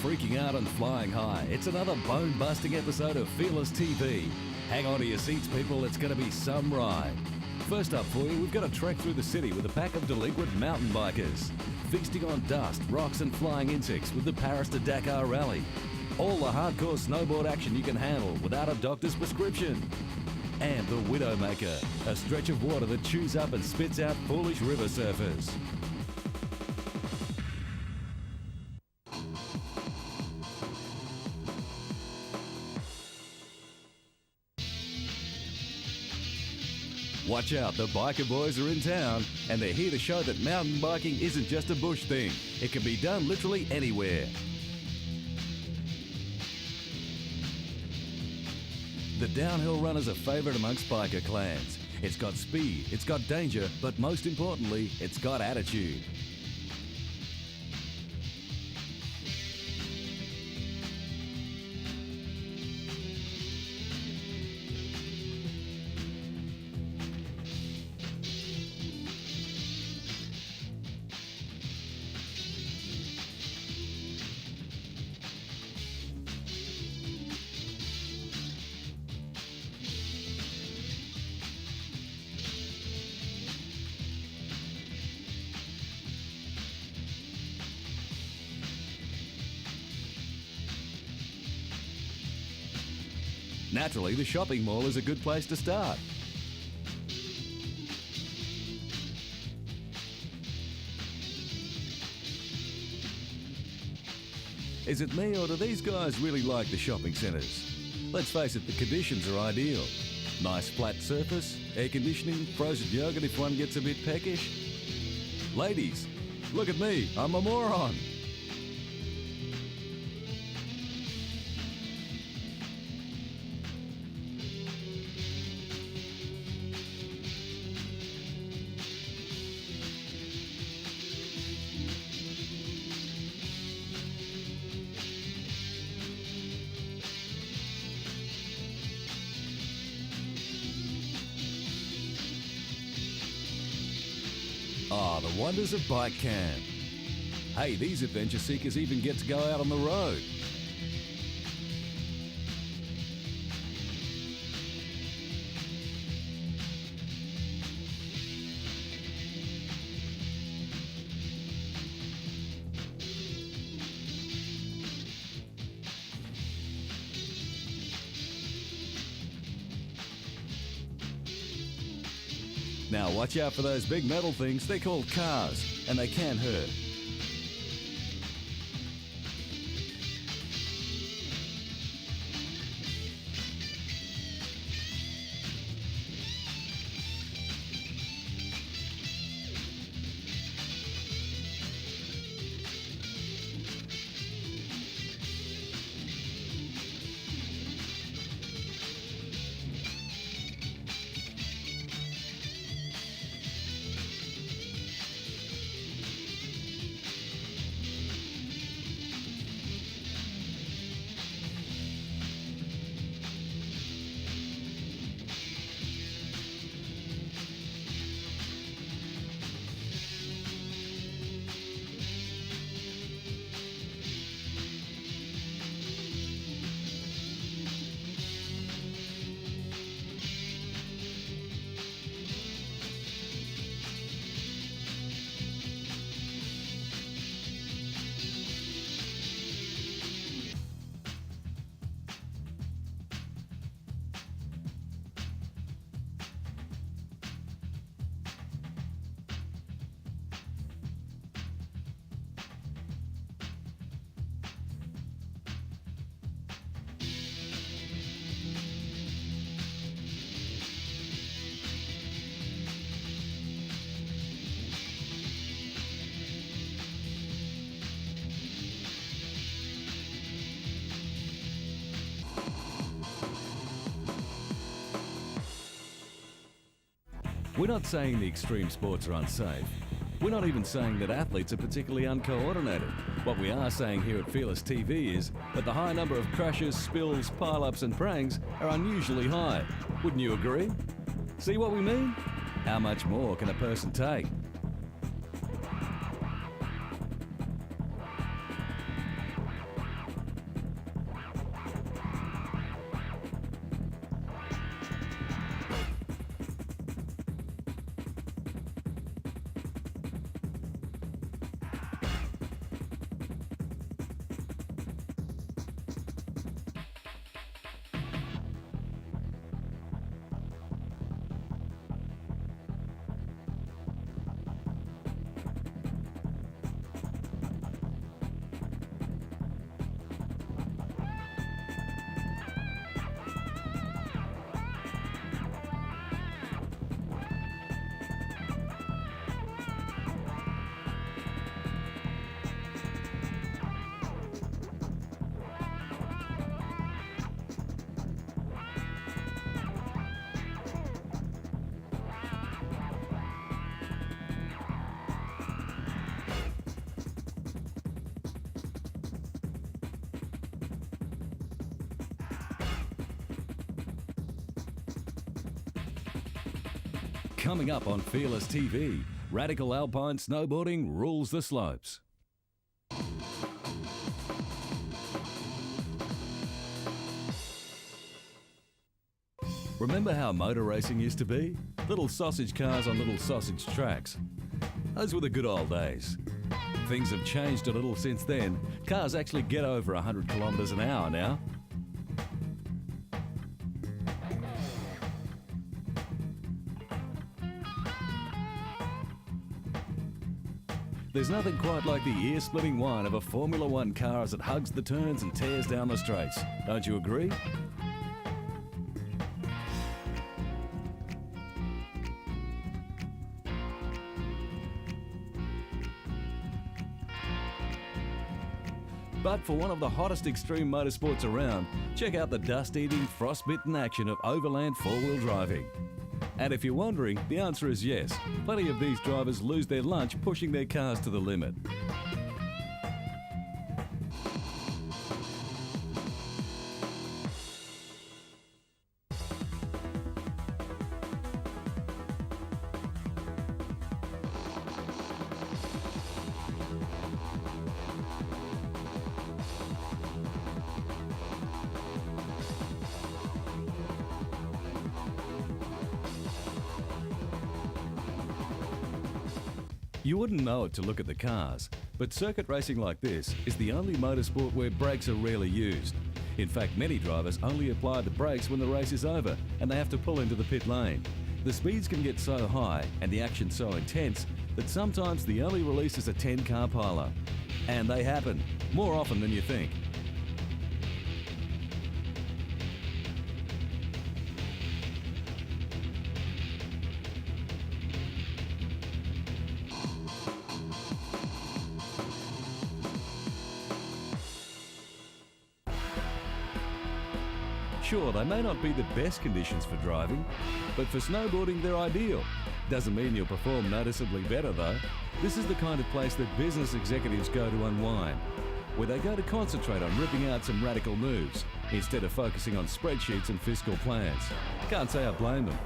freaking out and flying high. It's another bone-busting episode of Fearless TV. Hang on to your seats, people. It's going to be some ride. First up for you, we've got a trek through the city with a pack of delinquent mountain bikers. Feasting on dust, rocks and flying insects with the Paris to Dakar Rally. All the hardcore snowboard action you can handle without a doctor's prescription. And the Widowmaker, a stretch of water that chews up and spits out foolish river surfers. Watch out, the biker boys are in town and they're here to show that mountain biking isn't just a bush thing. It can be done literally anywhere. The downhill runner's a favourite amongst biker clans. It's got speed, it's got danger, but most importantly, it's got attitude. Naturally, the shopping mall is a good place to start. Is it me or do these guys really like the shopping centres? Let's face it, the conditions are ideal. Nice flat surface, air conditioning, frozen yogurt if one gets a bit peckish. Ladies, look at me, I'm a moron. Ah, the wonders of bike camp. Hey, these adventure seekers even get to go out on the road. Now watch out for those big metal things, they're called cars, and they can hurt. We're not saying the extreme sports are unsafe. We're not even saying that athletes are particularly uncoordinated. What we are saying here at Fearless TV is that the high number of crashes, spills, pile-ups and pranks are unusually high. Wouldn't you agree? See what we mean? How much more can a person take? Coming up on Fearless TV, radical alpine snowboarding rules the slopes. Remember how motor racing used to be? Little sausage cars on little sausage tracks. Those were the good old days. Things have changed a little since then. Cars actually get over 100 kilometres an hour now. There's nothing quite like the ear-splitting whine of a Formula One car as it hugs the turns and tears down the straights. Don't you agree? But for one of the hottest extreme motorsports around, check out the dust-eating, frost-bitten action of overland four-wheel driving. And if you're wondering, the answer is yes. Plenty of these drivers lose their lunch pushing their cars to the limit. You wouldn't know it to look at the cars, but circuit racing like this is the only motorsport where brakes are rarely used. In fact, many drivers only apply the brakes when the race is over and they have to pull into the pit lane. The speeds can get so high and the action so intense that sometimes the only release is a 10-car pileup. And they happen, more often than you think. Sure, they may not be the best conditions for driving, but for snowboarding they're ideal. Doesn't mean you'll perform noticeably better though. This is the kind of place that business executives go to unwind, where they go to concentrate on ripping out some radical moves, instead of focusing on spreadsheets and fiscal plans. Can't say I blame them.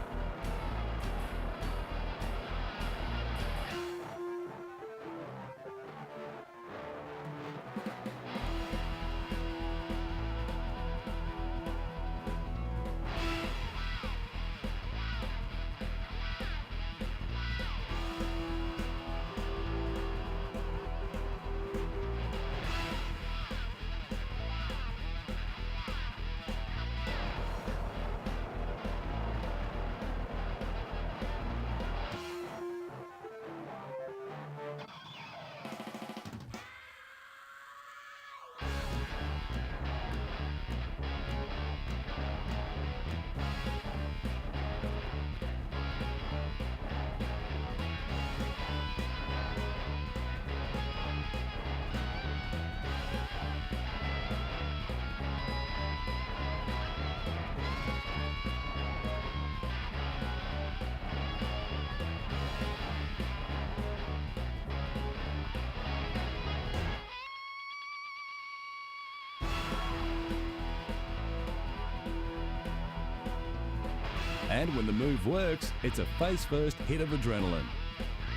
And when the move works, it's a face-first hit of adrenaline.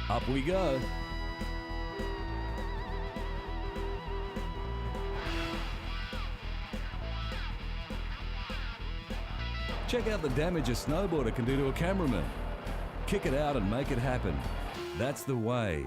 Up we go. Check out the damage a snowboarder can do to a cameraman. Kick it out and make it happen. That's the way.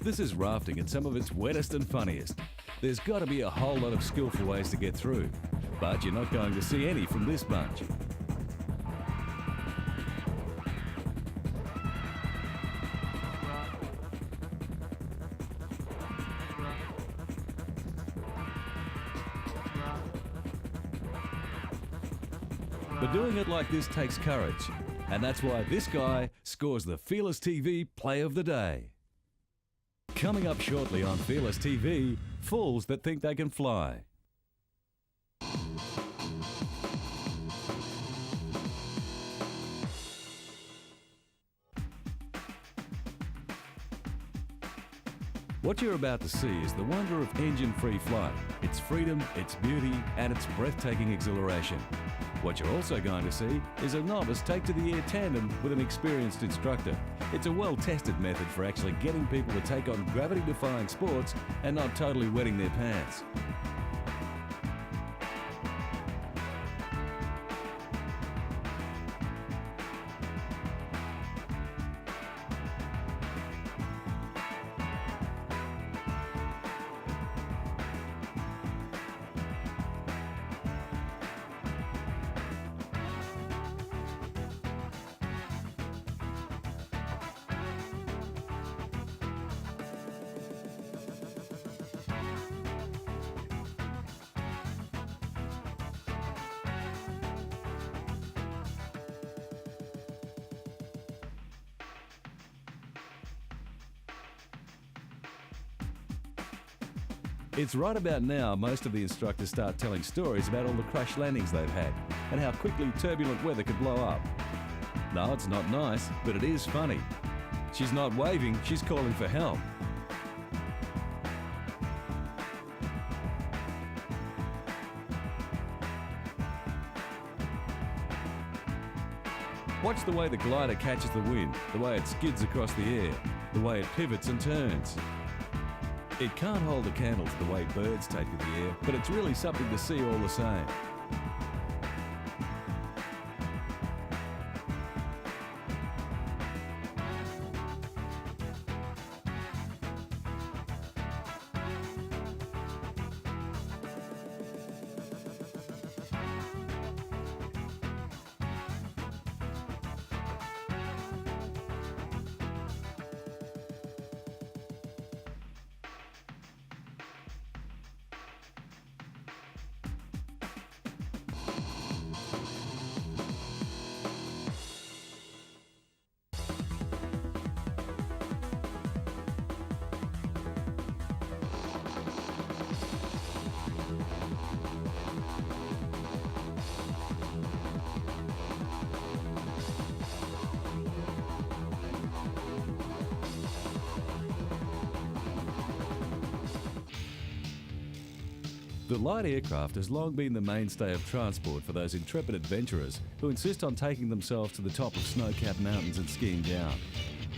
This is rafting in some of its wettest and funniest. There's got to be a whole lot of skillful ways to get through, but you're not going to see any from this bunch. But doing it like this takes courage, and that's why this guy scores the Fearless TV Play of the Day. Coming up shortly on Fearless TV, fools that think they can fly. What you're about to see is the wonder of engine-free flight, its freedom, its beauty, and its breathtaking exhilaration. What you're also going to see is a novice take to the air tandem with an experienced instructor. It's a well-tested method for actually getting people to take on gravity-defying sports and not totally wetting their pants. It's right about now most of the instructors start telling stories about all the crash landings they've had and how quickly turbulent weather could blow up. No, it's not nice, but it is funny. She's not waving, she's calling for help. Watch the way the glider catches the wind, the way it skids across the air, the way it pivots and turns. It can't hold a candle to the way birds take to the air, but it's really something to see all the same. The light aircraft has long been the mainstay of transport for those intrepid adventurers who insist on taking themselves to the top of snow-capped mountains and skiing down.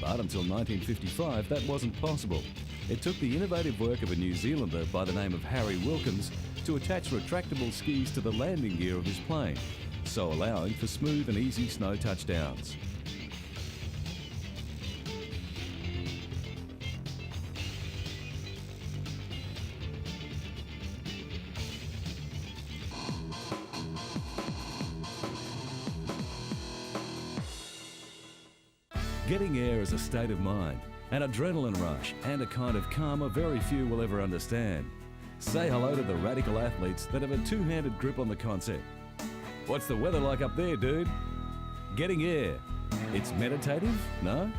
But until 1955, that wasn't possible. It took the innovative work of a New Zealander by the name of Harry Wilkins to attach retractable skis to the landing gear of his plane, so allowing for smooth and easy snow touchdowns. Getting air is a state of mind, an adrenaline rush, and a kind of karma very few will ever understand. Say hello to the radical athletes that have a two-handed grip on the concept. What's the weather like up there, dude? Getting air. It's meditative, no?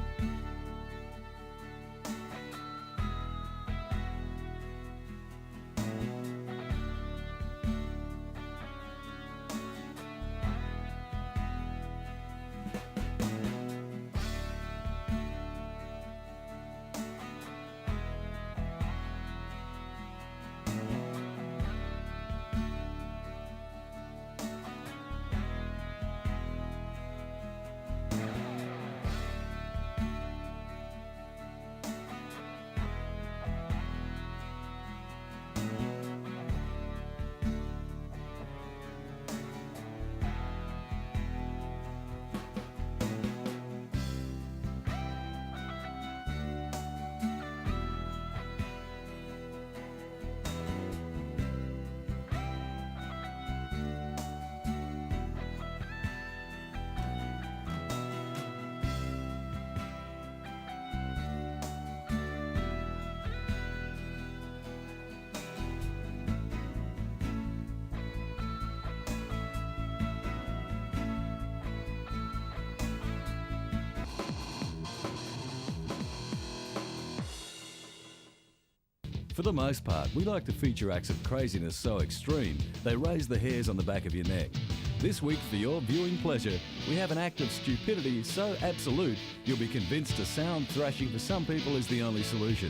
For the most part, we like to feature acts of craziness so extreme they raise the hairs on the back of your neck. This week, for your viewing pleasure, we have an act of stupidity so absolute you'll be convinced a sound thrashing for some people is the only solution.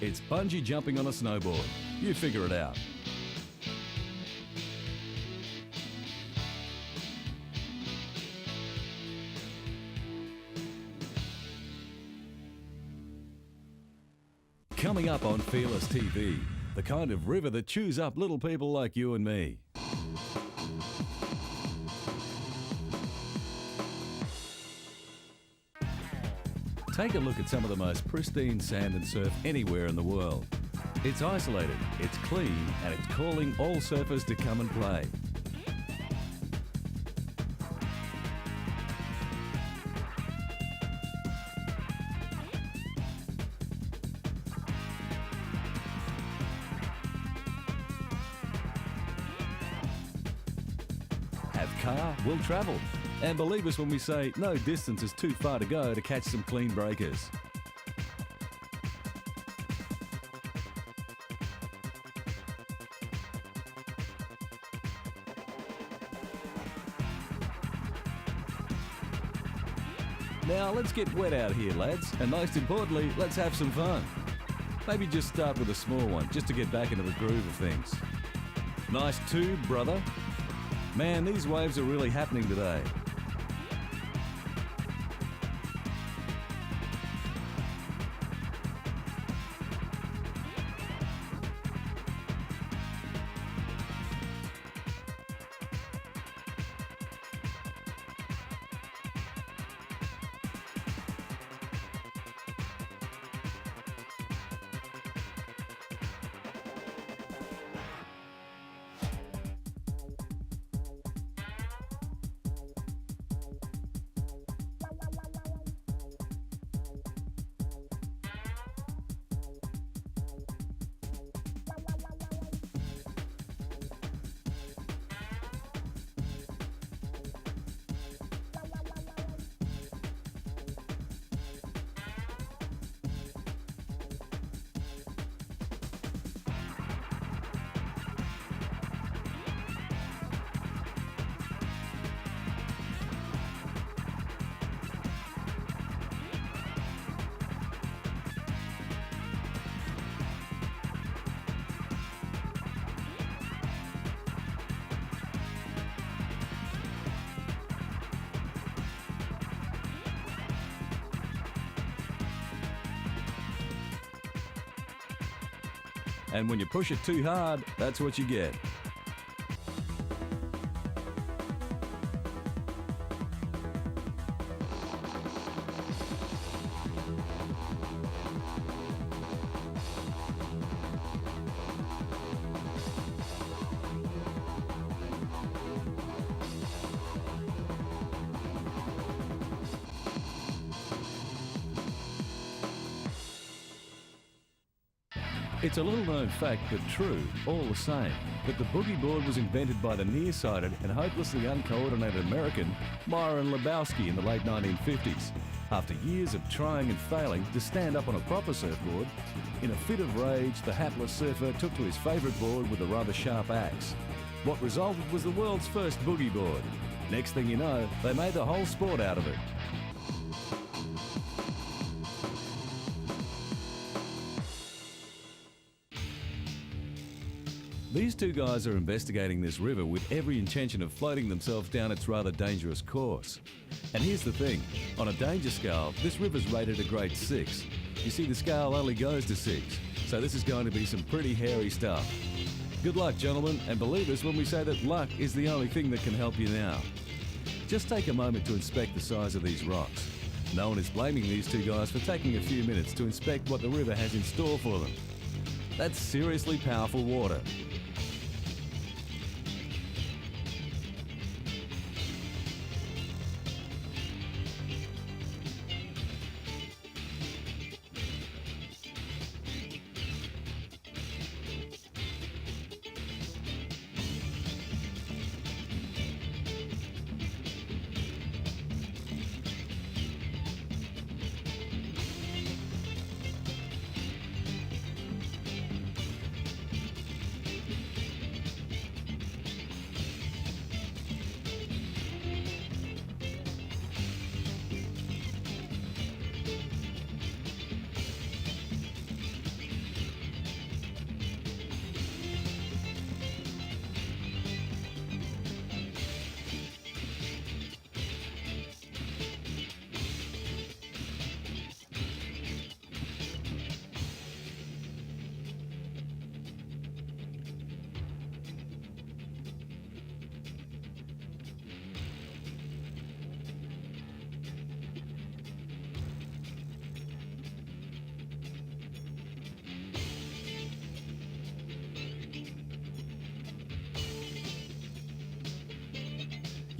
It's bungee jumping on a snowboard. You figure it out. Coming up on Fearless TV, the kind of river that chews up little people like you and me. Take a look at some of the most pristine sand and surf anywhere in the world. It's isolated, it's clean, and it's calling all surfers to come and play. Have car, will travel. And believe us when we say no distance is too far to go to catch some clean breakers. Now let's get wet out here, lads, and most importantly, let's have some fun. Maybe just start with a small one, just to get back into the groove of things. Nice tube, brother. Man, these waves are really happening today. And when you push it too hard, that's what you get. It's a little-known fact, but true, all the same, that the boogie board was invented by the nearsighted and hopelessly uncoordinated American Myron Lebowski in the late 1950s. After years of trying and failing to stand up on a proper surfboard, in a fit of rage, the hapless surfer took to his favourite board with a rather sharp axe. What resulted was the world's first boogie board. Next thing you know, they made the whole sport out of it. These two guys are investigating this river with every intention of floating themselves down its rather dangerous course. And here's the thing, on a danger scale, this river's rated a grade 6. You see, the scale only goes to 6, so this is going to be some pretty hairy stuff. Good luck, gentlemen, and believe us when we say that luck is the only thing that can help you now. Just take a moment to inspect the size of these rocks. No one is blaming these two guys for taking a few minutes to inspect what the river has in store for them. That's seriously powerful water.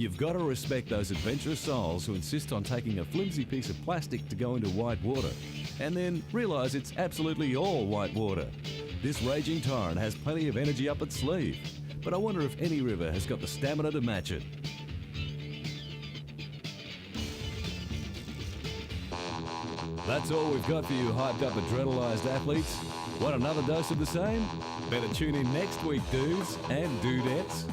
You've got to respect those adventurous souls who insist on taking a flimsy piece of plastic to go into white water, and then realise it's absolutely all white water. This raging torrent has plenty of energy up its sleeve, but I wonder if any river has got the stamina to match it. That's all we've got for you hyped up adrenalised athletes. Want another dose of the same? Better tune in next week, dudes and dudettes.